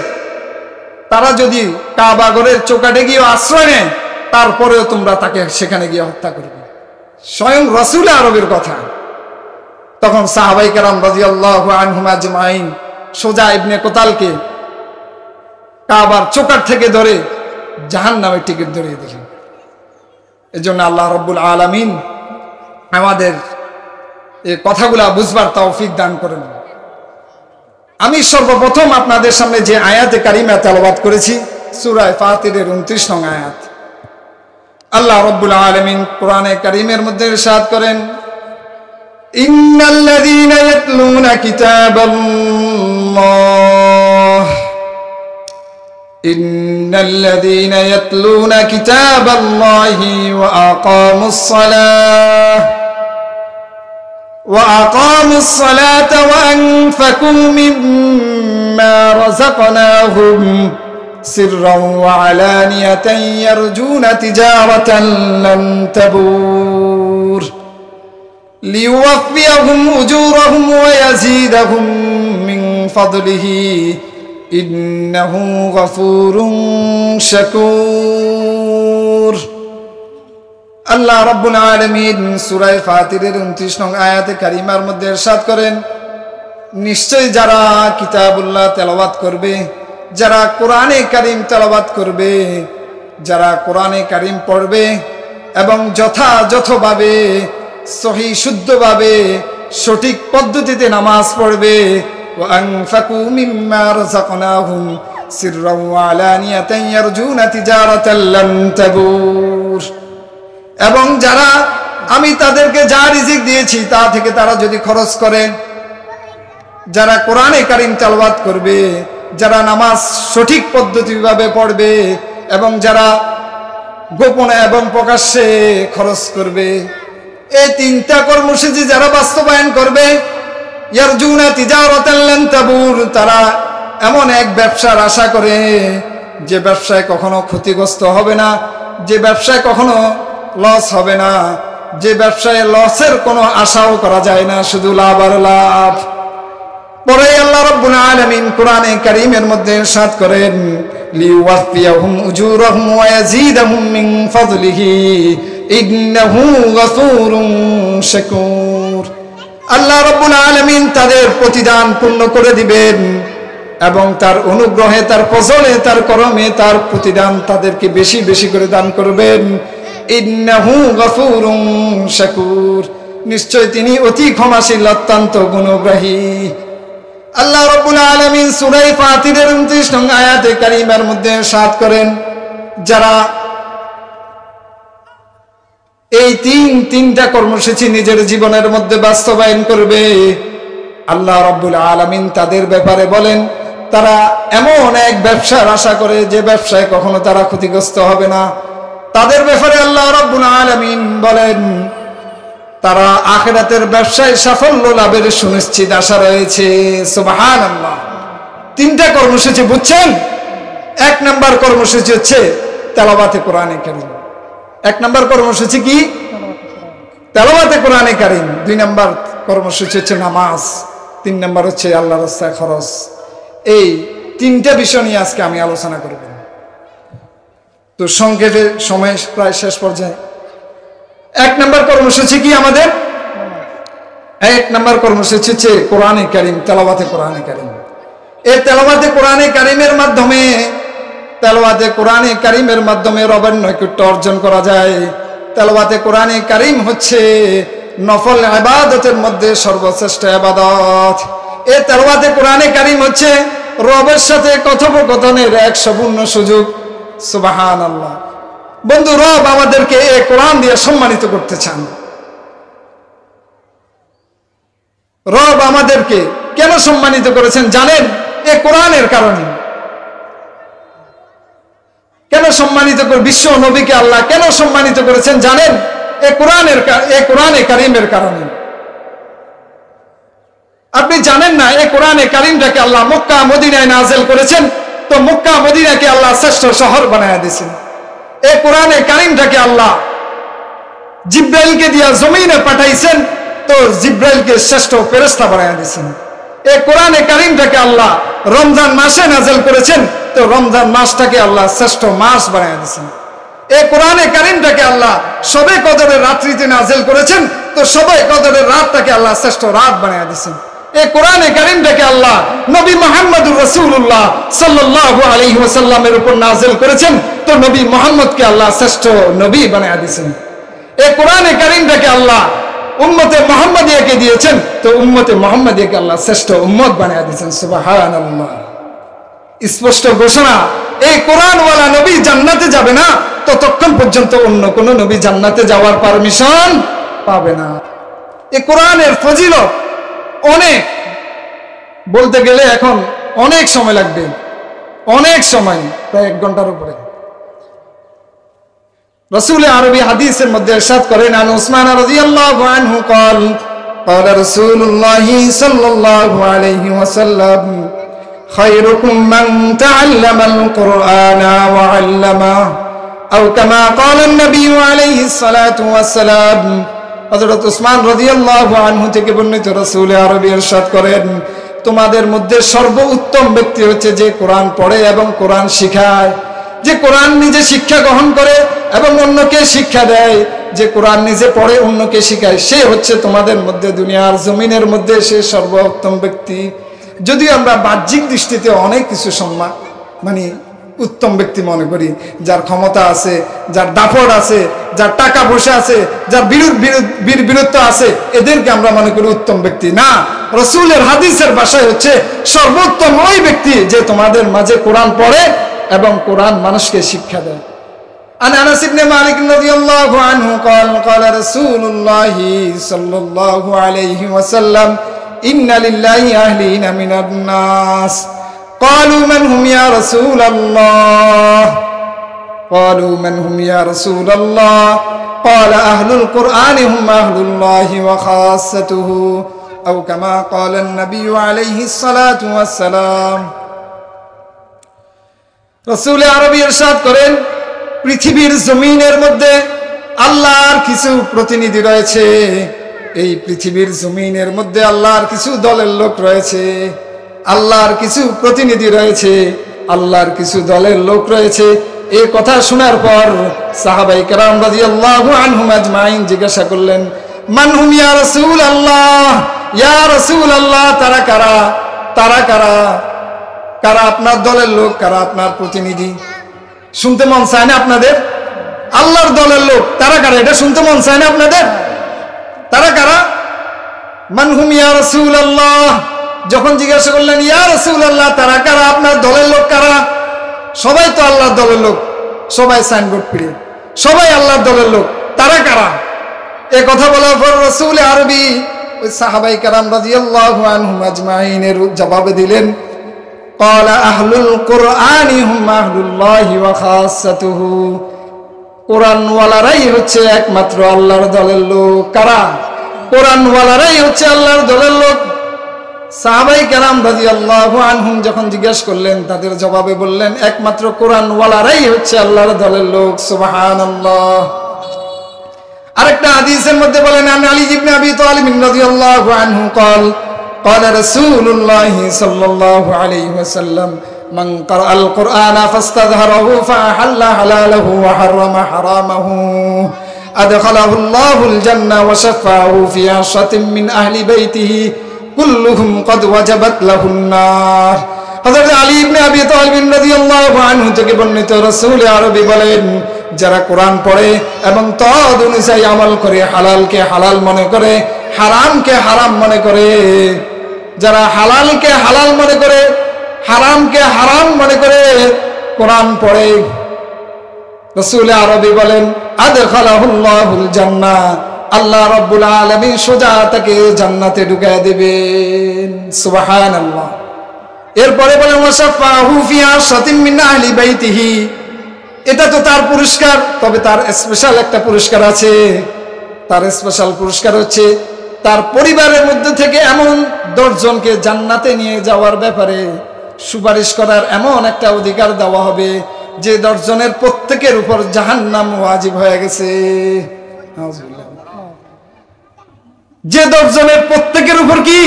তারা যদি কাবা ঘরের চৌকাঠে গিয়ে আশ্রয় নেয়, তারপরেও তোমরা তাকে সেখানে গিয়ে হত্যা করবে। স্বয়ং রাসূল আরবের কথা। তখন সাহাবাই কেরাম রাদিয়াল্লাহু আনহুম আজমাইন সোজা ইবনে কোতালকে কাবার চৌকাঠ থেকে ধরে জাহান্নামের টিকিট ধরিয়ে দিলেন। এজন্য আল্লাহ রাব্বুল আলামিন আমাদের এই কথাগুলা বুঝবার তৌফিক দান করেন। আমি সর্বপ্রথম আপনাদের সামনে যে আয়াতে কারিমা তেলাওয়াত করেছি, সূরা ফাতিরের 29 নং আয়াত। আল্লাহ রাব্বুল আলামিন কোরআনে কারিমের মধ্যে ইরশাদ করেন, ইন্নাল্লাযীনা ইয়াতলুনা কিতাবাল্লাহ, ইন্নাল্লাযীনা ইয়াতলুনা কিতাবাল্লাহি ওয়া আকামুস সালাহ وأقاموا الصلاة وأنفقوا مما رزقناهم سرا وعلانية يرجون تجارة لن تبور ليوفيهم أجورهم ويزيدهم من فضله إنه غفور شكور। আল্লাহ রাব্বুল আলামিন সূরা ফাতিরের 29 নং আয়াতে কারিমার মধ্যে ইরশাদ করেন, নিশ্চয়ই যারা কিতাবুল্লাহ তেলাওয়াত করবে, যারা কোরআনে কারীম তেলাওয়াত করবে, যারা কোরআনে কারীম পড়বে এবং যথাযথভাবে সহি শুদ্ধভাবে সঠিক পদ্ধতিতে নামাজ পড়বে, ওয়া আনফাকু মিম্মা রাযাকনাহুম সিররাও ওয়া আলানিয়াতান ইয়ারজুনা তিজারাতান লান তাবুর, এবং যারা আমি তাদেরকে যা রিজিক দিয়েছি তা থেকে তারা যদি খরচ করে, যারা কোরআনে কারীম তেলাওয়াত করবে, যারা নামাজ সঠিক পদ্ধতিভাবে পড়বে এবং যারা গোপনে এবং প্রকাশ্যে খরচ করবে, এই তিনটা কর্মসূচি যারা বাস্তবায়ন করবে, ইয়ারজুনা তিজারাতান লান তাবুর, তারা এমন এক ব্যবসার আশা করে যে ব্যবসায় কখনো ক্ষতিগ্রস্ত হবে না, যে ব্যবসায় কখনো লস হবে না, যে ব্যবসায় লসের কোনো আশাও করা যায় না, শুধু লাভ আর লাভ। পরে আল্লাহ রাব্বুল আলামিন কোরআনে কারীমের মধ্যে ইরশাদ করেন লিওয়াফিয়াহুম উজুরাহুম ওয়া ইয়াজিদাহুম মিন ফাদলিহি ইন্নাহু গফুরুন শাকুর। আল্লাহ রাব্বুল আলামিন তাদের প্রতিদান পূর্ণ করে দিবেন এবং তার অনুগ্রহে, তার ফজলে, তার করমে তার প্রতিদান তাদেরকে বেশি বেশি করে দান করবেন। ইন্নাহু গফুরুন শাকুর, নিশ্চয় তিনি অতি ক্ষমাশীল, অত্যন্ত গুণগ্রাহী। আল্লাহ রাব্বুল আলামিন সূরা ফাতিরের 29 নং আয়াতে কারিমার মধ্যে ইরশাদ করেন, যারা এই তিনটা কর্মসূচি নিজের জীবনের মধ্যে বাস্তবায়ন করবে, আল্লাহ রাব্বুল আলামিন তাদের ব্যাপারে বলেন তারা এমন এক ব্যবসার আশা করে যে ব্যবসায় কখনো তারা ক্ষতিগ্রস্ত হবে না। তাদের ব্যাপারে আল্লাহ রাব্বুল আলামিন বলেন তারা আখিরাতের ব্যবসায় সাফল্য লাভের সুনিশ্চিত আশা রয়েছে। সুবহানাল্লাহ। তিনটা কর্মসূচি বুঝছেন? এক নাম্বার কর্মসূচি হচ্ছে তেলাওয়াতে কোরআনে কারীম। এক নাম্বার কর্মসূচি কি? তেলাওয়াতে কোরআনে কারীম। 2 নাম্বার কর্মসূচি হচ্ছে নামাজ। 3 নাম্বার হচ্ছে আল্লাহর রাস্তায় খরচ। এই তিনটা বিষয় নিয়ে আজকে আমি আলোচনা করব। তো সংক্ষেপে সময় প্রায় শেষ পর্যায়ে। 1 নাম্বার কর্মসূচি কি আমাদের? 1 নাম্বার কর্মসূচি হচ্ছে কোরআনে কারীম, তেলাওয়াতে কোরআনে কারীম। এই তেলাওয়াতে কোরআনে কারীমের মাধ্যমে রবের নৈকট্য অর্জন করা যায়। তেলাওয়াতে কোরআনে কারীম হচ্ছে নফল ইবাদতের মধ্যে সর্বশ্রেষ্ঠ ইবাদত। এই তেলাওয়াতে কোরআনে কারীম হচ্ছে রবের সাথে কথোপকথনের এক সুবর্ণ সুযোগ। সুবহানাল্লাহ। বন্ধু, রব আমাদেরকে এই কোরআন দিয়ে সম্মানিত করতে চান। রব আমাদেরকে কেন সম্মানিত করেছেন জানেন? এই কোরআনের কারণে। কেন সম্মানিত করে বিশ্ব নবীকে আল্লাহ কেন সম্মানিত করেছেন জানেন? এই কোরআনে কারীমের কারণে। আপনি জানেন না এই কোরআনে কারীমটাকে আল্লাহ মক্কা মদিনায় নাযিল করেছেন, তো মক্কা মদিনাকে আল্লাহ শ্রেষ্ঠ শহর বানায় দিয়েছেন। এই কোরআনে কারীমটাকে আল্লাহ জিব্রাইলকে দিয়া জমিনে পাঠাইছেন, তো জিব্রাইলকে শ্রেষ্ঠ ফেরেশতা বানায় দিয়েছেন। এই কোরআনে কারীমটাকে আল্লাহ রমজান মাসে নাযিল করেছেন, তো রমজান মাসটাকে আল্লাহ শ্রেষ্ঠ মাস বানায় দিয়েছেন। এই কোরআনে কারীমটাকে আল্লাহ শবে কদরের রাত্রিতে নাযিল করেছেন, তো শবে কদরের রাতটাকে আল্লাহ শ্রেষ্ঠ রাত বানায় দিয়েছেন। এই কোরআনে কারীমটাকে আল্লাহ নবী মুহাম্মদুর রাসূলুল্লাহ সাল্লাল্লাহু আলাইহি ওয়াসাল্লামের উপর নাযিল করেছেন, তো নবী মুহাম্মদকে আল্লাহ শ্রেষ্ঠ নবী বানায় দিয়েছেন। এই কোরআনে কারীমটাকে আল্লাহ উম্মতে মুহাম্মাদিয়াকে দিয়েছেন, তো উম্মতে মুহাম্মাদিয়াকে আল্লাহ শ্রেষ্ঠ উম্মত বানায় দিয়েছেন। সুবহানাল্লাহ। স্পষ্ট ঘোষণা, এই কোরআনওয়ালা নবী জান্নাতে যাবে না ততক্ষণ পর্যন্ত অন্য কোন নবী জান্নাতে যাওয়ার পারমিশন পাবে না। এই কোরআনের ফজিলত অনেক, বলতে গেলে এখন অনেক সময় লাগবে, অনেক সময়, প্রায় 1 ঘন্টার উপরে। রাসূল আরবী হাদিসের মধ্যে ইরশাদ করেন, আন উসমান রাদিয়াল্লাহু আনহু قال قال رسول الله صلى الله عليه وسلم خيركم من تعلم القرآن وعلمه أو كما قال النبي عليه الصلاة والسلام। হযরত উসমান রাদিয়াল্লাহু আনহু থেকে বর্ণিত, রাসূল আরবী ইরশাদ করেন, তোমাদের মধ্যে সর্বোত্তম ব্যক্তি হচ্ছে যে কোরআন পড়ে এবং কোরআন শিখায়, যে কোরআন নিজে শিক্ষা গ্রহণ করে এবং অন্যকে শিক্ষা দেয়, যে কোরআন নিজে পড়ে অন্যকে শিখায়, সে হচ্ছে তোমাদের মধ্যে দুনিয়ার জমিনের মধ্যে সে সর্বোত্তম ব্যক্তি। যদিও আমরা বাহ্যিক দৃষ্টিতে অনেক কিছু সম্মান উত্তম ব্যক্তি মনে করি, যার ক্ষমতা আছে, যার দাপট আছে, যার টাকা পয়সা আছে, যার বীরত্ব আছে, এদেরকে আমরা মনে করি উত্তম ব্যক্তি। না, রাসূলের হাদিসের ভাষায় হচ্ছে সর্বোত্তম ওই ব্যক্তি যে তোমাদের মাঝে কোরআন পড়ে এবং কোরআন মানুষকে শিক্ষা দেয়। عن أنس بن مالك رضي الله عنه قال قال رسول الله صلى الله عليه وسلم إن لله أهلين من الناس قالوا من هم يا رسول الله قالوا من هم يا رسول الله قال أهل القرآن هم أهل الله وخاصته أو كما قال النبي عليه الصلاة والسلام। রাসূল আরবী ইরশাদ করেন, পৃথিবীর জমিনের মধ্যে আল্লাহর কিছু প্রতিনিধি রয়েছে, এই পৃথিবীর জমিনের মধ্যে আল্লাহর কিছু দলের লোক রয়েছে, আল্লাহর কিছু প্রতিনিধি রয়েছে, আল্লাহর কিছু দলের লোক রয়েছে। এই কথা শোনার পর সাহাবায়ে কেরাম রাদিয়াল্লাহু আনহুম আজমাইন জিজ্ঞাসা করলেন, মান হুম ইয়া রাসূলুল্লাহ, ইয়া রাসূলুল্লাহ, তারা কারা? তারা কারা? কারা আপনার দলের লোক, কারা আপনার প্রতিনিধি? শুনতে মন চায় না আপনাদের? আল্লাহর দলের লোক তারা কারা, এটা শুনতে মন চায় না আপনাদের? তারা কারা? মান হুম ইয়া রাসূলুল্লাহ, যখন জিজ্ঞাসা করলেন ইয়া রাসূলুল্লাহ তারা কারা, আপনার দলের লোক কারা? সবাই তো আল্লাহর দলের লোক, সবাই সাইনবোর্ড পড়ে, সবাই আল্লাহর দলের লোক, তারা কারা? এ কথা বলার পর রাসূল আরবি ওই সাহাবায়ে কেরাম রাদিয়াল্লাহু আনহুম আজমাইনের জবাবে দিলেন, ক্বালা আহলুল কুরআনি হুম আহলুল্লাহি ওয়া খাসাতুহু, কোরআনওয়ালারাই হচ্ছে একমাত্র আল্লাহর দলের লোক। কারা? কোরআনওয়ালারাই হচ্ছে আল্লাহর দলের লোক। সাহাবায়ে কেরাম রাদিয়াল্লাহু আনহুম যখন জিজ্ঞেস করলেন, তাদের জবাবে বললেন একমাত্র কোরআনওয়ালারাই হচ্ছে আল্লাহর দলের লোক। সুবহানাল্লাহ। আরেকটা হাদিসের মধ্যে বলেন, আন আলী ইবনে আবি তালিব রাদিয়াল্লাহু আনহু قال قال رسول الله صلى الله عليه وسلم من قرأ القرآن فاستظهره فأحل حلاله وحرم حرامه أدخله الله الجنة وشفعه في عشرة من أهل بيته كلهم قد وجبت له النار। হযরত আলী ইবনে আবি তালিব রাদিয়াল্লাহু আনহু থেকে বর্ণিত, রাসূল আরবি বলেন, যারা কোরআন পড়ে এবং তদ অনুযায়ী আমল করে, হালালকে হালাল মনে করে, হারামকে হারাম মনে করে, যারা হালালকে হালাল মনে করে, হারামকে হারাম মনে করে কোরআন পড়ে, রাসূল আরবি বলেন আদখালাহুল্লাহুল জান্নাহ, আল্লাহ রাব্বুল আলামিন সোজা তাকে জান্নাতে ঢুকায় দিবেন। সুবহানাল্লাহ। এরপরে বলেন ওয়াশাফাহু ফি আশরাতিন মিন আহলি বাইতিহি, এটা তো তার পুরস্কার, তবে তার স্পেশাল একটা পুরস্কার আছে। তার স্পেশাল পুরস্কার হচ্ছে তার পরিবারের মধ্যে থেকে এমন 10 জনকে জান্নাতে নিয়ে যাওয়ার ব্যাপারে সুপারিশ করার এমন একটা অধিকার দেওয়া হবে যে 10 জনের প্রত্যেকের উপর জাহান্নাম ওয়াজিব হয়ে গেছে। যে 10 জনের প্রত্যেকের উপর কি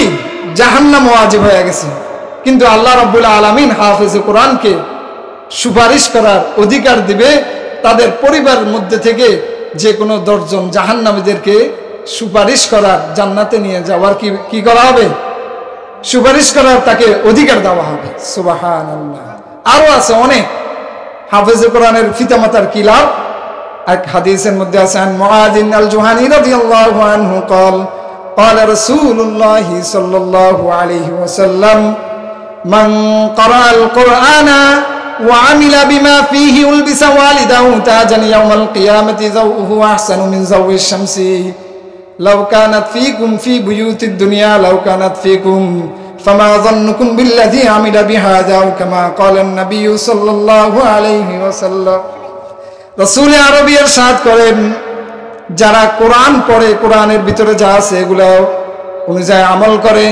জাহান্নাম ওয়াজিব হয়ে গেছে, কিন্তু আল্লাহ রাব্বুল আলামিন হাফেজে কোরআনকে সুপারিশ করার অধিকার দিবে তাদের পরিবারের মধ্যে থেকে যে কোনো 10 জন জাহান্নামীদেরকে সুপারিশ করার, জান্নাতে নিয়ে যাওয়ার কি করা হবে? সুপারিশ করার তাকে অধিকার দেওয়া হবে। সুবহানাল্লাহ। আরো আছে অনেক। হাফেজে কোরআনের পিতামাতার কি লাভ? এক হাদিসের মধ্যে আছে, আন মুআযিন আল জুহানি রাদিয়াল্লাহু আনহু قال قال رسول الله صلى الله عليه وسلم من قرأ القرآن وعمل بما فيه ألبس والده تاجا يوم القيامة ضوءه أحسن من ضوء الشمس لو كانت فيكم في بيوت الدنيا لو كانت فيكم فما ظنكم بالذي عمل بهذا كما قال النبي صلى الله عليه وسلم। রাসূল আরবি ইরশাদ করেন, যারা কোরআন পড়ে, কোরআনের ভিতরে যা আছে এগুলো অনুযায়ী আমল করে,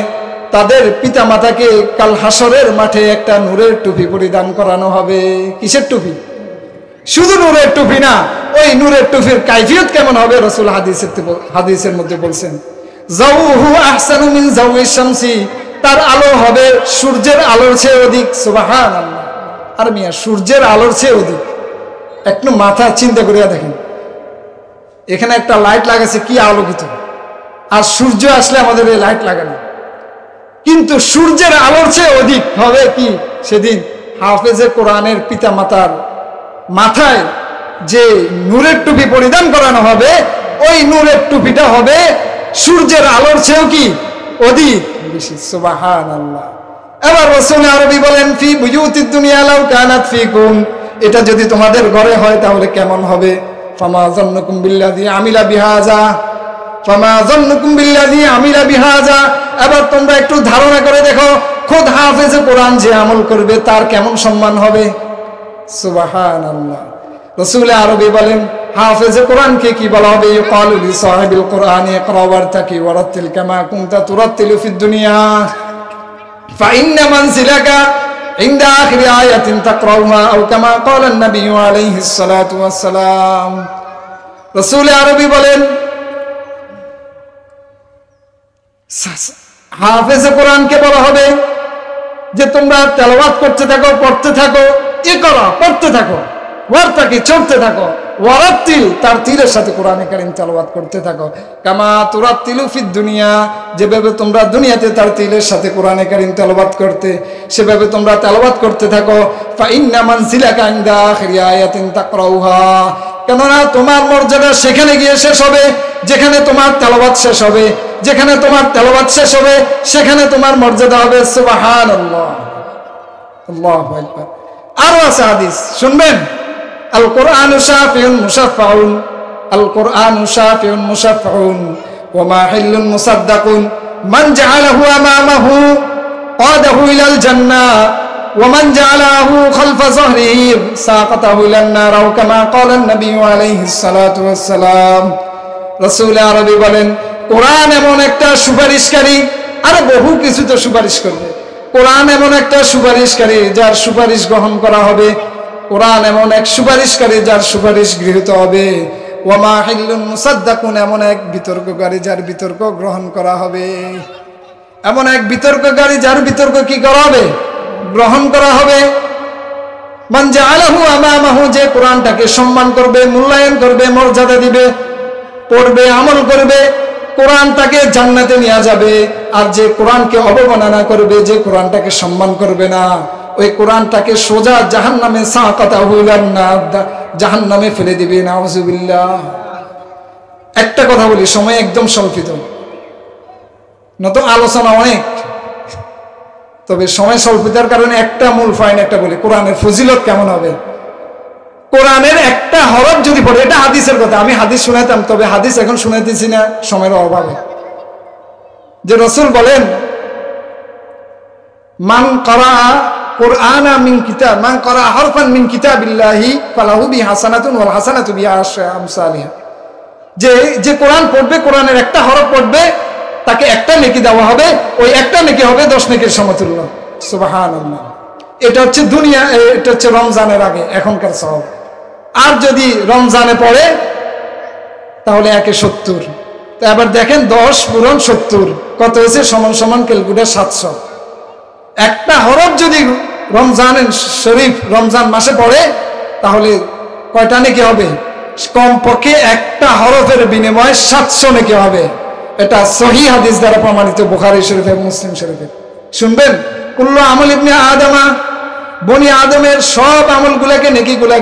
তাদের পিতামাতাকে কাল হাসরের মাঠে একটা নূরের টুপি পরিধান করানো হবে। কিসের টুপি? শুধু নূরের টুপি না, ওই নূরের টুপির কাইফিয়ত কেমন হবে রাসূল হাদিসের মধ্যে বলছেন, যাওহু আহসানু মিন যাওয়িশ শামসি, তার আলো হবে সূর্যের আলোর চেয়ে অধিক। সুবহানাল্লাহ। আর মিয়া সূর্যের আলোর চেয়ে অধিক, একটু মাথা চিন্তা করিয়া দেখেন, এখানে একটা লাইট লাগাছে কি আলোকিত, আর সূর্য আসলে আমাদের এই লাইট লাগে না, কিন্তু সূর্যের আলোর চেয়ে অধিক হবে কি সেদিন হাফেজে কোরআনের পিতামাতার মাথায় যে নূরের টুপি পরিধান করানো হবে, ওই নূরের টুপিটা হবে সূর্যের আলোর চেয়েও কি অধিক বেশি। সুবহানাল্লাহ। এবার রাসূল আরবি বলেন, ফি বুয়ুতিদ দুনিয়া লাউ কানাত ফিকুম, এটা যদি তোমাদের ঘরে হয় তাহলে কেমন হবে? ফামা যান্নুকুম বিল্লাযী আমিলা বিহাযা, ফামা যান্নুকুম বিল্লাযী আমিলা বিহাযা। এবার তোমরা একটু ধারণা করে দেখো, খোদ হাফেজে কোরআন যে আমল করবে তার কেমন সম্মান হবে। সুবহানাল্লাহ। রাসূল আরবি বলেন, হাফেজে কোরআনকে কি বলা হবে? ইউকালু লি সাহিবিল কোরআনি ইকরা ওয়ারতাকি ওয়ারাতিল কামা কুনতা তুরাতিলু ফিদ দুনিয়া ফাইন্না মানজিলাকা ইনদা আখিরি আয়াতিন তাকরাউহা আও কামা ক্বালা an-নবী আলাইহিস সালাতু ওয়াস সালাম। রাসূল আরবি বলেন, হাফেজে কোরআনকে বলা হবে যে তোমরা তেলাওয়াত করতে থাকো, পড়তে থাকো, ইকরা পড়তে থাকো, ওয়ারতাকি চড়তে থাকো, ওয়ারাত্তিল তার তীরের সাথে কোরআনে কারীম তেলাওয়াত করতে থাকো, কামা তুরাত্তিলু ফিদ দুনিয়া যেভাবে তোমরা দুনিয়াতে তার তীরের সাথে কোরআনে কারীম তেলাওয়াত করতে সেভাবে তোমরা তেলাওয়াত করতে থাকো। ফা ইন্না মানজিলাকা ইনদা আখিরি আয়াতিন তাকরাউহা, কেননা তোমার মর্যাদা সেখানে গিয়ে শেষ হবে যেখানে তোমার তেলাওয়াত শেষ হবে, যেখানে তোমার তেলাওয়াত শেষ হবে সেখানে তোমার মর্যাদা হবে। সুবহানাল্লাহ, আল্লাহু আকবার। আরো আছে হাদিস শুনবেন, আল কোরআনু শাফিউন মুশাফফাউন, আল কোরআনু শাফিউন মুশাফফাউন ওয়া মাহিল্লুন মুসাদ্দাকুন মান জাআলাহু আমামাহু قاده إلى الجنة ومن جعله خلف ظهره ساقطه إلى النار أو كما قال النبي عليه الصلاة والسلام। রাসূল আরবি বলেন কোরআন এমন একটা সুপারিশকারী, আর বহু কিছু তো সুপারিশ করবে। কোরআন এমন একটা সুপারিশকারী যার সুপারিশ গ্রহণ করা হবে, কোরআন এমন এক সুপারিশকারী যার সুপারিশ গৃহীত হবে। ওয়া মাহিল্লুন মুসাদ্দাকুন, এমন এক বিতর্ককারী যার বিতর্ক গ্রহণ করা হবে, এমন এক বিতর্ককারী যার বিতর্ক কি করা হবে, গ্রহণ করা হবে। মান জাআলাহু আমামাহু, যে কোরআনটাকে সম্মান করবে, মূল্যায়ন করবে, মর্যাদা দিবে, পড়বে, আমল করবে, কোরআন তাকে জান্নাতে নিয়ে যাবে। আর যে কোরআনকে অবমাননা করবে, যে কোরআনটাকে সম্মান করবে না, ওই কোরআনটাকে সোজা জাহান্নামে সাকাতাহু ইলান নার, জাহান্নামে ফেলে দিবে। নাউযুবিল্লাহ। একটা কথা বলি, সময় একদম স্বল্পিত, নত আলোচনা অনেক, তবে সময় স্বল্পতার কারণে একটা মূল পয়েন্ট একটা বলি, কোরআনের ফজিলত কেমন হবে। কোরআনের একটা হরফ যদি পড়ে, এটা হাদিসের কথা, আমি হাদিস শুনাইতাম, তবে হাদিস এখন শুনাইতেছি না সময়ের অভাবে। যে রাসূল বলেন মান করা কোরআনা মিন কিতাব, মান করা হরফান মিন কিতাবিল্লাহি ফালাহু বিহাসানাতুন ওয়াল হাসানাতু বিআশরি আমসালিহা, যে কোরআন পড়বে, কোরআনের একটা হরফ পড়বে, তাকে একটা নেকি দেওয়া হবে, ওই একটা নেকি হবে 10 নেকির সমতুল্য। সুবহানাল্লাহ। এটা হচ্ছে দুনিয়া, এটা হচ্ছে রমজানের আগে এখনকার সওয়াব। আর যদি রমজানে পড়ে তাহলে 1 এ 70। তো এবার দেখেন 10 পূরণ 70 কত হয়েছে, সমান সমান ক্যালকুলেটর 700। একটা হরফ যদি রমজান শরীফ রমজান মাসে পড়ে তাহলে কয়টা নেকি হবে, কমপক্ষে একটা হরফের বিনিময়ে 700 নেকি হবে। এটা সহিহ হাদিস দ্বারা প্রমাণিত, বুখারী শরীফ এবং মুসলিম শরীফে। শুনবেন, কুল্লু আমল ইবনে আদমা, বনি আদমের সব আমলগুলোকে নেকিগুলো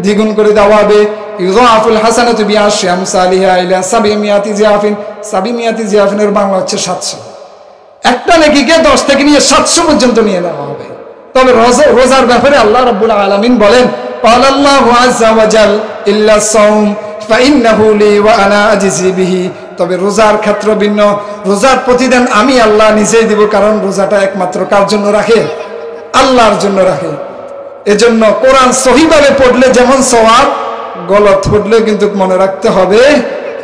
দ্বিগুণ করে দেওয়া হবে। ইউযাফুল হাসানাতু বিআশরি আমসালিহা ইলা 700 জিয়াফিন, 700 জিয়াফিনের বাংলা হচ্ছে 700। একটা নেকিকে 10 থেকে নিয়ে 700 পর্যন্ত নিয়ে নেওয়া হবে। তবে রোজার ব্যাপারে আল্লাহ রাব্বুল আলামিন বলেন, ক্বালা আল্লাহু আযজা ওয়া জাল ইল্লা সাওম ফাইন্নাহু লি ওয়া আনা আজজি বিহি। তবে রোজার ক্ষেত্র ভিন্ন, রোজার প্রতিদান আমি আল্লাহ নিজেই দিব, কারণ রোজাটা একমাত্র কার জন্য রাখে, আল্লাহর জন্য রাখে। এজন্য কোরআন সহিভাবে পড়লে যেমন সওয়াব, গলত পড়লে কিন্তু মনে রাখতে হবে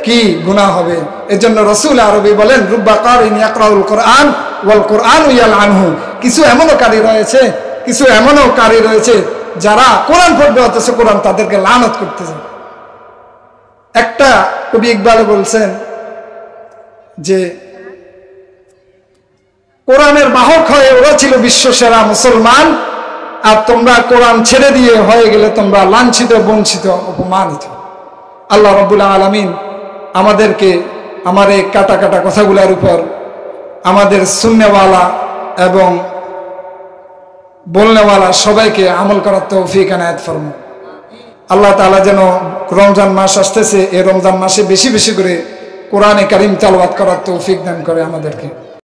কি গুনাহ হবে। এজন্য রাসূল আরবি বলেন রুব্বা কারিন ইয়াকরাউল কোরআন ওয়াল কোরআনু ইয়ালআনহু, কিছু এমনও কারি রয়েছে যারা কোরআন পড়বে অথচ কোরআন তাদেরকে লানত করতে যায়। একটা কবি ইকবাল বলছেন যে কোরআনের বাহক হয়ে ওরা ছিল বিশ্বসেরা মুসলমান, আর তোমরা কোরআন ছেড়ে দিয়ে হয়ে গেলে তোমরা লাঞ্ছিত, বঞ্চিত, অপমানিত। আল্লাহ রাব্বুল আলামিন আমাদেরকে আমার এই কাটা কাটা কথাগুলোর উপর আমাদের শুননেওয়ালা এবং বলনেওয়ালা সবাইকে আমল করার তৌফিক এনায়েত ফরমান। আল্লাহ তাআলা যেন রমজান মাস আসতেছে, এই রমজান মাসে বেশি বেশি করে কোরআনে কারীম তেলাওয়াত করার তৌফিক দান করে আমাদেরকে।